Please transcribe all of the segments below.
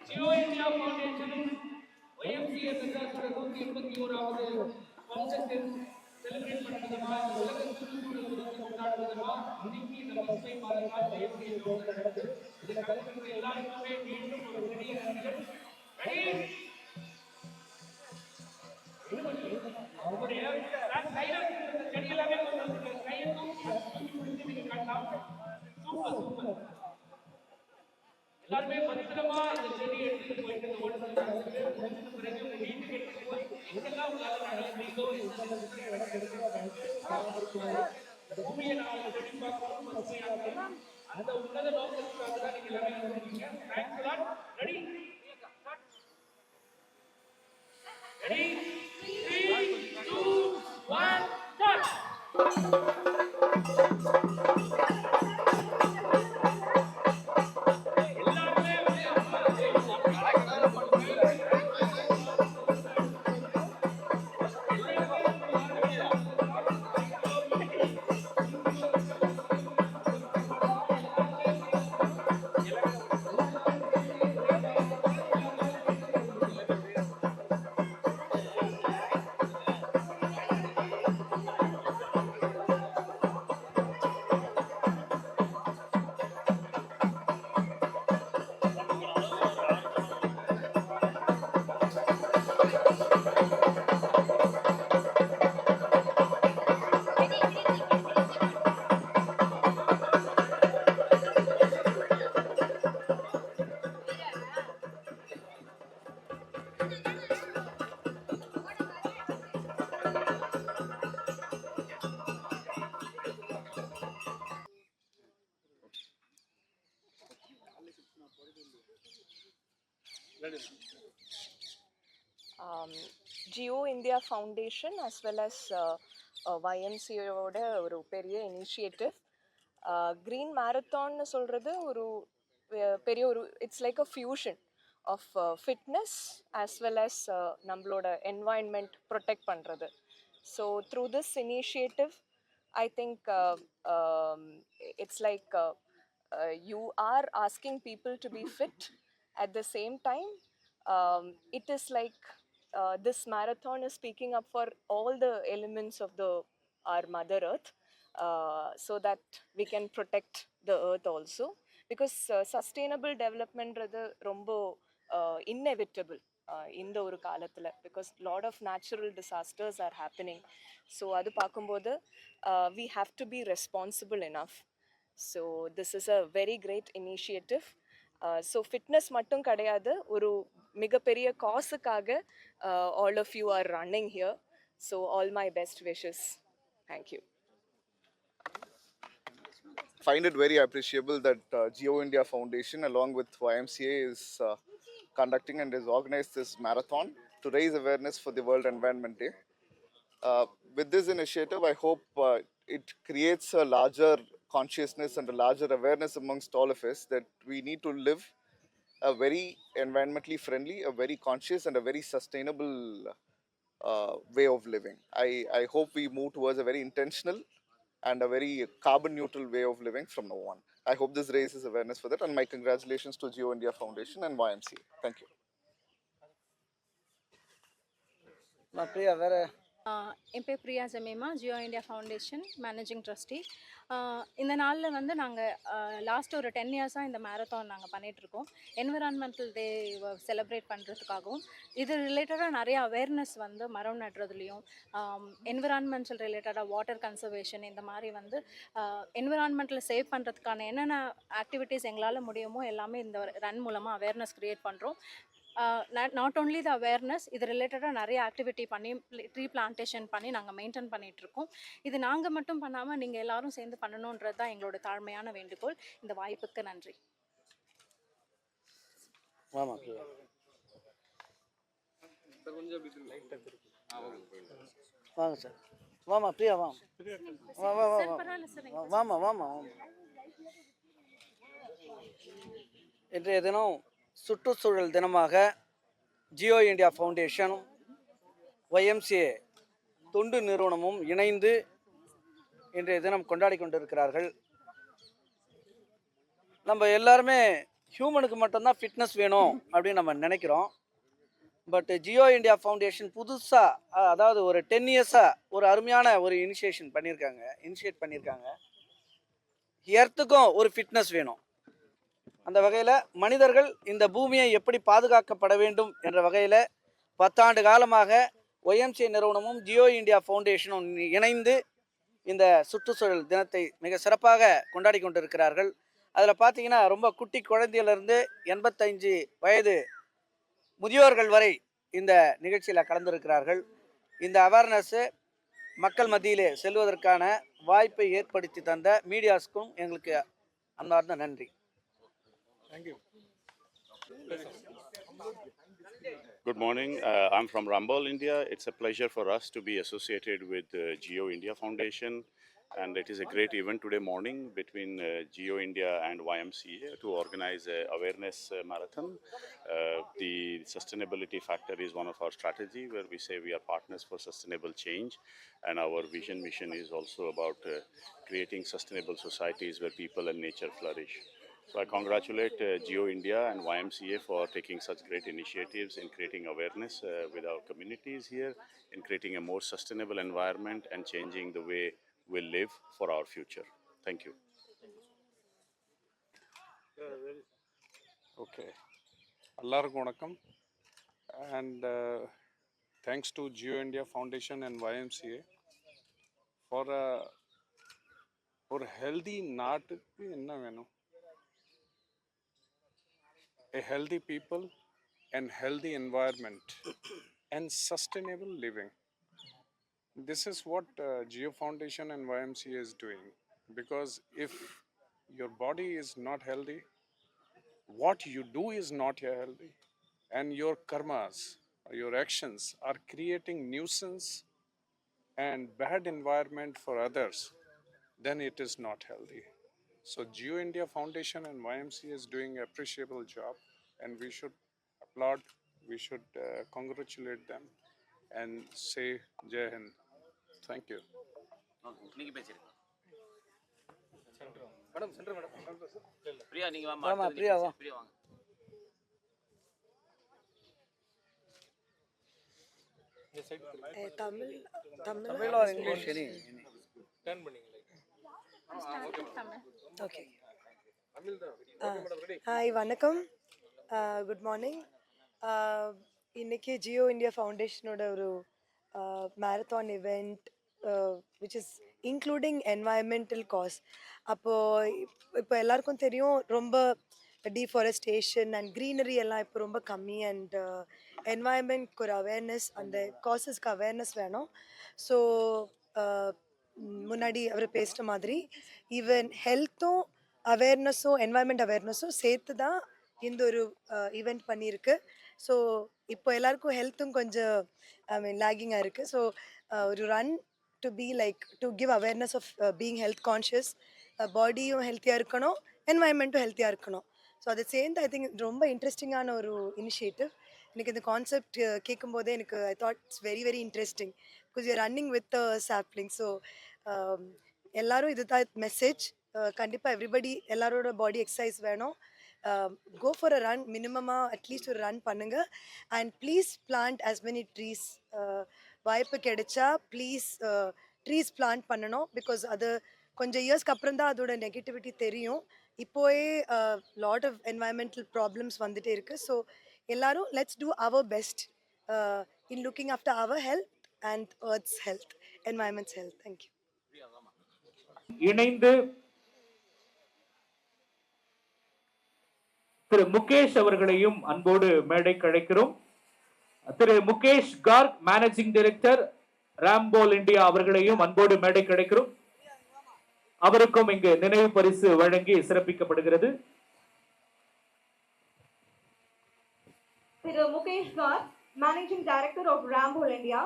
Jio India ஃபவுண்டேஷனும் YMCA மெட்ராஸோட 181வது ஃபவுண்டேஷன் செலிப்ரேட் பண்ணுற விதமா உலக சுற்றுச்சூழல் தினத்தை கொண்டாடுற விதமா இன்னைக்கு இந்த பசுமை பாதுகாப்பு YMCA ரோட்ல நடக்குது. இதுல கலந்துக்கிற எல்லாருக்குமே மீண்டும் ஒரு பெரிய நன்றிகள். அவருடைய செடி எல்லாமே கையெழுத்தும் காட்டலாம். Super super. எல்லாருமே பத்திரமா இந்த செடியை எடுத்துட்டு போயிட்டு இந்த ஓட்டத்தில் பிறகு வீட்டுக்கு எடுத்துட்டு போய் எங்கெல்லாம் உங்களால நடந்தீங்களோ இடம் கிடைக்கிறோம். பூமியை நாம செடி பார்க்கணும் பசுமையாக்கணும். அந்த உன்னத நோக்கத்துக்காக தான் நீங்க எல்லாமே வந்திருக்கீங்க. Thanks lot. Ready ready 3 2 1 start. Jio India Foundation as well as YMCAவோட ஒரு பெரிய இனிஷியேட்டிவ். க்ரீன் மேரத்தான்னு சொல்கிறது ஒரு பெரிய ஒரு it's like a fusion of fitness as well as நம்மளோட என்வாயன்மெண்ட் ப்ரொடெக்ட் பண்ணுறது. So through this initiative I think it's like you are asking people to be fit. At the same time, it is like this marathon is speaking up for all the elements of our Mother Earth, so that we can protect the earth also. Because sustainable development rather rombo inevitable இந்த ஒரு காலத்தில், because lot of natural disasters are happening. So அது பார்க்கும்போது we have to be responsible enough. So this is a very great initiative. So fitness மட்டும் கிடையாது, ஒரு மிகப்பெரிய காசுக்காக all of you are running here. So all my best wishes. Thank you. Find it very appreciable that Geo India Foundation along with YMCA is conducting and has organized this marathon to raise awareness for the World Environment Day. With this initiative, I hope it creates a larger consciousness and a larger awareness amongst all of us that we need to live a very environmentally friendly, a very conscious and a very sustainable way of living. I hope we move towards a very intentional and a very carbon neutral way of living from now on. I hope this raises awareness for that, and my congratulations to Geo India Foundation and YMCA. Thank you. என் பேர் Priya Jemima, Jio India foundation managing trustee. இந்த நாளில் வந்து நாங்கள் last ஒரு 10 இயர்ஸாக இந்த marathon நாங்கள் பண்ணிகிட்ருக்கோம். என்விரான்மெண்டல் டே செலிப்ரேட் பண்ணுறதுக்காகவும் இது ரிலேட்டடாக நிறைய அவேர்னஸ் வந்து மரம் நடுறதுலையும், என்விரான்மெண்டல் ரிலேட்டடாக வாட்டர் கன்சர்வேஷன், இந்த மாதிரி வந்து என்விரான்மெண்ட்டில் சேவ் பண்ணுறதுக்கான என்னென்ன ஆக்டிவிட்டீஸ் எங்களால் முடியுமோ எல்லாமே இந்த ரன் மூலமாக அவேர்னஸ் க்ரியேட் பண்ணுறோம். நாட் ஓன்லி த அவேர்னஸ், இது ரிலேட்டடாக நிறைய ஆக்டிவிட்டி பண்ணி ட்ரீ பிளான்டேஷன் பண்ணி நாங்கள் மெயின்டைன் பண்ணிகிட்ருக்கோம். இது நாங்கள் மட்டும் பண்ணாமல் நீங்கள் எல்லோரும் சேர்ந்து பண்ணணுன்றது தான் எங்களோட தாழ்மையான வேண்டுகோள். இந்த வாய்ப்புக்கு நன்றி. வாங்க சார், வாமா பிரியா, வாமா வாமா வாமா. இன்றைய தினம் சுற்றுச்சூழல் தினமாக ஜியோ இந்தியா ஃபவுண்டேஷனும் YMCA தொண்டு நிறுவனமும் இணைந்து இன்றைய தினம் கொண்டாடி கொண்டிருக்கிறார்கள். நம்ம எல்லாருமே ஹியூமனுக்கு மட்டும்தான் ஃபிட்னஸ் வேணும் அப்படின்னு நம்ம நினைக்கிறோம். பட் ஜியோ இந்தியா ஃபவுண்டேஷன் புதுசாக அதாவது ஒரு 10 இயர்ஸாக ஒரு அருமையான ஒரு இனிஷியேட் பண்ணியிருக்காங்க. எர்த்துக்கும் ஒரு ஃபிட்னஸ் வேணும். அந்த வகையில் மனிதர்கள் இந்த பூமியை எப்படி பாதுகாக்கப்பட வேண்டும் என்ற வகையில் 10 ஆண்டு காலமாக ஒய்எம்சிஏ நிறுவனமும் ஜியோ இந்தியா ஃபவுண்டேஷனும் இணைந்து இந்த சுற்றுச்சூழல் தினத்தை மிக சிறப்பாக கொண்டாடி கொண்டிருக்கிறார்கள். அதில் பார்த்தீங்கன்னா ரொம்ப குட்டி குழந்தையிலிருந்து 85 வயது முதியோர்கள் வரை இந்த நிகழ்ச்சியில் கலந்திருக்கிறார்கள். இந்த அவேர்னஸ்ஸு மக்கள் மத்தியிலே செல்வதற்கான வாய்ப்பை ஏற்படுத்தி தந்த மீடியாஸ்க்கும் எங்களுக்கு அன்பார்ந்த நன்றி. Thank you. Good morning. I'm from Rambol, India. It's a pleasure for us to be associated with Geo India Foundation, and it is a great event today morning between Geo India and YMCA to organize a awareness marathon. The sustainability factor is one of our strategy where we say we are partners for sustainable change, and our vision mission is also about creating sustainable societies where people and nature flourish. So I congratulate Geo India and YMCA for taking such great initiatives in creating awareness with our communities here, in creating a more sustainable environment and changing the way we live for our future. Thank you. Okay. எல்லாருக்கும் வணக்கம். And thanks to Geo India Foundation and YMCA for ஒரு healthy நாட்டுக்கு என்ன வேணும்? A healthy people and healthy environment and sustainable living. This is what Geo Foundation and YMCA is doing, because if your body is not healthy, what you do is not healthy, and your karmas, your actions are creating nuisance and bad environment for others, then it is not healthy. So Geo India Foundation and YMCA is doing an appreciable job, and we should applaud, we should congratulate them and say Jai Hind. Thank you. ஆமாம், பிரியா வா. Tamil or English, any. Okay. Hi, வணக்கம், good morning. இன்னைக்கு Jio India ஃபவுண்டேஷனோட ஒரு marathon event which is including environmental cause. அப்போது இப்போ எல்லாருக்கும் தெரியும், ரொம்ப டீஃபாரஸ்டேஷன் அண்ட் க்ரீனரி எல்லாம் இப்போ ரொம்ப கம்மி. அண்ட் என்வாயன்மெண்ட்க்கு ஒரு அவேர்னஸ், அந்த காசஸ்க்கு அவேர்னஸ் வேணும். ஸோ முன்னாடி அவர் பேசுகிற மாதிரி ஈவன் ஹெல்த்தும் அவேர்னஸும் என்வாயன்மெண்ட் அவேர்னஸும் சேர்த்து தான் இந்த ஒரு ஈவெண்ட் பண்ணியிருக்கு. ஸோ இப்போ எல்லாருக்கும் ஹெல்த்தும் கொஞ்சம் லேகிங்காக இருக்குது. ஸோ ஒரு run to be like to give awareness of being health conscious. பாடியும் ஹெல்த்தியாக இருக்கணும், என்வாயன்மெண்ட்டும் ஹெல்த்தியாக இருக்கணும். ஸோ அதை சேர்ந்து ஐ திங்க் ரொம்ப இன்ட்ரெஸ்டிங்கான ஒரு இனிஷியேட்டிவ். எனக்கு இந்த கான்செப்ட் கேட்கும்போதே எனக்கு I thought it's very very interesting because you running with sapling. So எல்லாரும் இதுதான் மெசேஜ். கண்டிப்பாக எவ்ரிபடி எல்லாரோட பாடி எக்ஸசைஸ் வேணும். கோ ஃபார் அ ரன், மினிமமாக அட்லீஸ்ட் ஒரு ரன் பண்ணுங்கள். And please plant as many trees. வாய்ப்பு கிடைச்சா ப்ளீஸ் ட்ரீஸ் பிளான்ட் பண்ணணும். பிகாஸ் அது கொஞ்சம் இயர்ஸ்க்கு அப்புறம் தான் அதோட நெகட்டிவிட்டி தெரியும். இப்போவே லாட் ஆஃப் என்வாயன்மெண்டல் ப்ராப்ளம்ஸ் வந்துட்டே இருக்குது. ஸோ எல்லாரும் let's do our best in looking after our health and earth's health, environment's health. Thank you. இணைந்து திரு முகேஷ் அவர்களையும் அன்போடு மேடைக்கு அழைக்கிறோம். Thiru Mukesh Garg, managing director, Ramboll India அவர்களையும் அன்போடு மேடைக்கு அழைக்கிறோம். அவருக்கும் இங்கு நினைவு பரிசு வழங்கி சிறப்பிக்கப்படுகிறது. Thiru Mukesh Garg, managing director of Ramboll India.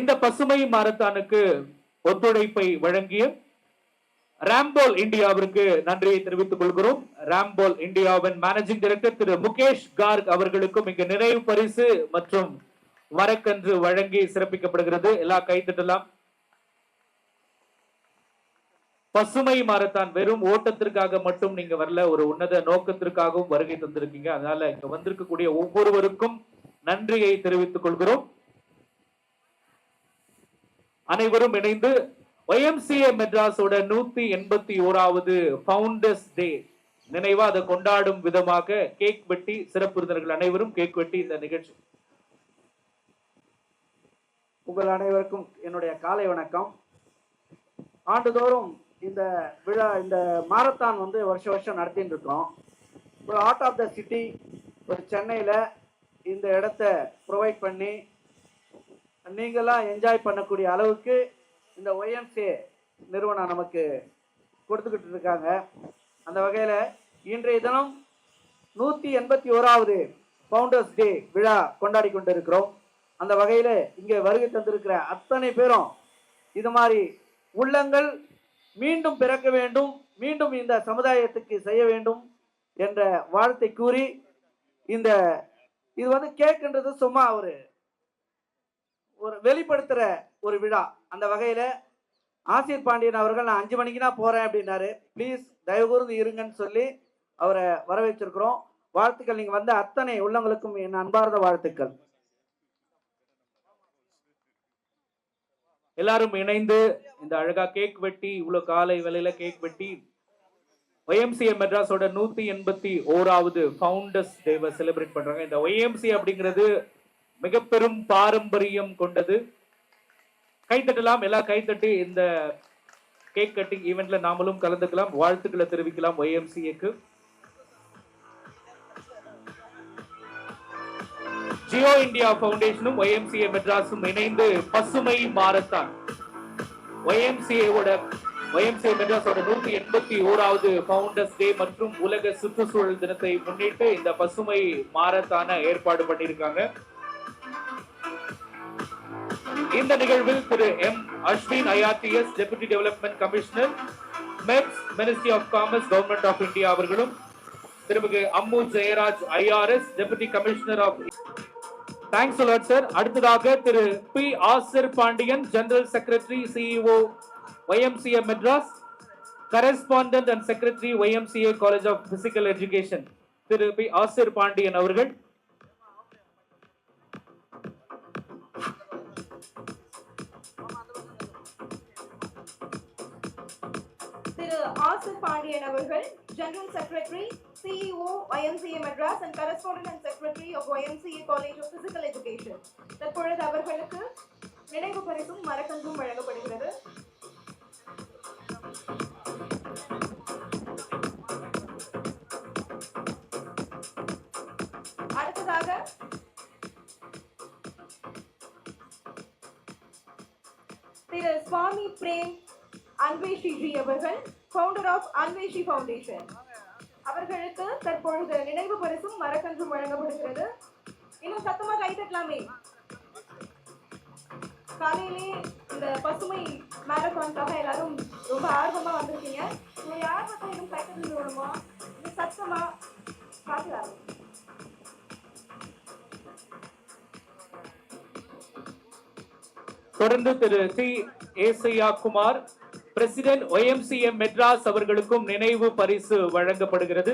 இந்த பசுமை மாரத்தானுக்கு ஒத்துழைப்பை வழங்கிய ராம்போல் இந்தியாவிற்கு நன்றியை தெரிவித்துக் கொள்கிறோம். ராம்போல் இந்தியாவின் மேனேஜிங் டைரக்டர் திரு முகேஷ் கார்க் அவர்களுக்கும் இங்கு நினைவு பரிசு மற்றும் மரக்கன்று வழங்கி சிறப்பிக்கப்படுகிறது. எல்லா கைத்தட்டலாம். பசுமை மாரத்தான் வெறும் ஓட்டத்திற்காக மட்டும் நீங்க வரல, ஒரு உன்னத நோக்கத்திற்காகவும் வருகை தந்திருக்கீங்க. அதனால இங்க வந்திருக்கக்கூடிய ஒவ்வொருவருக்கும் நன்றியை தெரிவித்துக் கொள்கிறோம். அனைவரும் இணைந்து YMCA மெட்ராஸோட 181வது ஃபவுண்டர்ஸ் டே நினைவா அதை கொண்டாடும் விதமாக கேக் வெட்டி சிறப்பு விருந்தினர்கள் அனைவரும் கேக் வெட்டி இந்த நிகழ்ச்சி. உங்கள் அனைவருக்கும் என்னுடைய காலை வணக்கம். ஆண்டுதோறும் இந்த விழா, இந்த மாரத்தான் வந்து வருஷம் நடத்திட்டு இருக்கோம். ஒரு ஆர்ட் ஆஃப் த சிட்டி ஒரு சென்னையில் இந்த இடத்த ப்ரொவைட் பண்ணி நீங்களாம் என்ஜாய் பண்ணக்கூடிய அளவுக்கு இந்த YMCA நிறுவனம் நமக்கு கொடுத்துக்கிட்டு இருக்காங்க. அந்த வகையில் இன்றைய தினம் 181வது ஃபவுண்டர்ஸ் டே விழா கொண்டாடி கொண்டு இருக்கிறோம். அந்த வகையில் இங்கே வருகை தந்திருக்கிற அத்தனை பேரும் இது மாதிரி உள்ளங்கள் மீண்டும் பிறக்க வேண்டும், மீண்டும் இந்த சமுதாயத்துக்கு செய்ய வேண்டும் என்ற வாழ்த்தை கூறி, இது வந்து கேட்கின்றது சும்மா ஒரு வெளிப்படுத்துகிற ஒரு விழா. அந்த வகையில் ஆசிர் பாண்டியன் அவர்கள் நான் 5 மணிக்கு தான் போகிறேன் அப்படின்னாரு. ப்ளீஸ் தயவு கூர்ந்து இருங்கன்னு சொல்லி அவரை வரவேற்றிருக்கிறோம். வாழ்த்துக்கள். நீங்கள் வந்த அத்தனை உள்ளங்களுக்கும் என் அன்பார்ந்த வாழ்த்துக்கள். எல்லாரும் இணைந்து இந்த அழகா கேக் வெட்டி, இவ்வளவு காலை வேளையில கேக் வெட்டி YMCA மெட்ராஸோட 181வது ஃபவுண்டர்ஸ் டேவை செலிப்ரேட் பண்றாங்க. இந்த YMCA அப்படிங்கிறது மிக பெரும் பாரம்பரியம் கொண்டது. கைத்தட்டலாம், எல்லாம் கைத்தட்டி இந்த கேக் கட்டிங் ஈவெண்ட்ல நாமளும் கலந்துக்கலாம், வாழ்த்துக்களை தெரிவிக்கலாம் YMCAக்கு. ஜியோ இந்தியா ஃபவுண்டேஷனும் YMCA மெட்ராஸும் இணைந்து பசுமை மாரத்தான் YMCA மெட்ராஸோட 181வது ஃபவுண்டர்ஸ் டே மற்றும் உலக சுற்றுச்சூழல் தினத்தை முன்னிட்டு இந்த பசுமை மாரத்தான ஏற்பாடு பண்ணியிருக்காங்க. இந்த நிகழ்வில் Thiru M. Ashwin IRTS deputy development commissioner, MEPS ministry of commerce government of India அவர்களும், Thirumigu Ammu Jayaraj IRS deputy commissioner of. Thanks a lot sir. அடுத்ததாக Thiru P. Asir Pandian, general secretary CEO YMCA Madras, correspondent and secretary YMCA college of physical education Thiru P. Asir Pandian அவர்கள். திரு ஆசிர் பாண்டியன் அவர்கள், General Secretary, CEO YMCA Madras and Correspondent and Secretary of YMCA College of Physical Education. தற்பொழுது அவர்களுக்கு நினைவு பரிசும் மரக்கன்றும் வழங்கப்படுகிறது. அடுத்ததாக திரு சுவாமி பிரேம் அன்வேஷி ஜி அவர்கள், ஃபவுண்டர் ஆஃப் அன்வேஷி ஃபவுண்டேஷன், அவர்களுக்கு தற்பொழுது நினைவு பரிசும் மரக்கன்றும் வழங்கப்படுகிறது. இன்னும் சத்தமா கைத்தட்டலாமே. காலையிலே இந்த பசுமை மேரத்தானுக்காக எல்லாரும் ரொம்ப ஆர்வமா வந்திருக்கீங்க. உங்களுடைய ஆர்வத்தை இன்னும் கைத்தட்டு விடுமா, இன்னும் சத்தமா பார்க்கலாம். தொடர்ந்து திரு சி ஏசையா குமார், பிரசிடென்ட் YMCA மெட்ராஸ் அவர்களுக்கும் நினைவு பரிசு வழங்கப்படுகிறது.